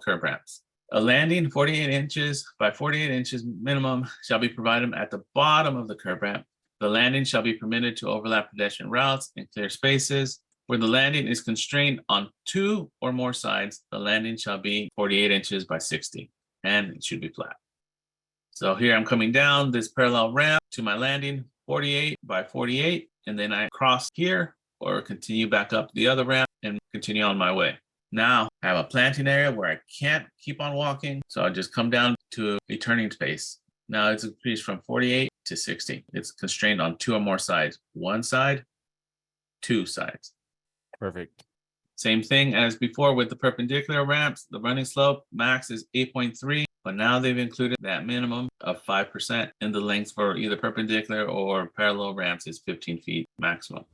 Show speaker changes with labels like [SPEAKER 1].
[SPEAKER 1] curb ramps. A landing 48 inches by 48 inches minimum shall be provided at the bottom of the curb ramp. The landing shall be permitted to overlap pedestrian routes and clear spaces. Where the landing is constrained on 2 or more sides, the landing shall be 48 inches by 60, and it should be flat. So here I'm coming down this parallel ramp to my landing, 48 by 48, and then I cross here or continue back up the other ramp and continue on my way. Now I have a planting area where I can't keep on walking, so I just come down to a turning space. Now it's increased from 48 to 60. It's constrained on 2 or more sides. 1 side, 2 sides.
[SPEAKER 2] Perfect.
[SPEAKER 1] Same thing as before with the perpendicular ramps. The running slope max is 8.3, but now they've included that minimum of 5%, and the length for either perpendicular or parallel ramps is 15 feet maximum.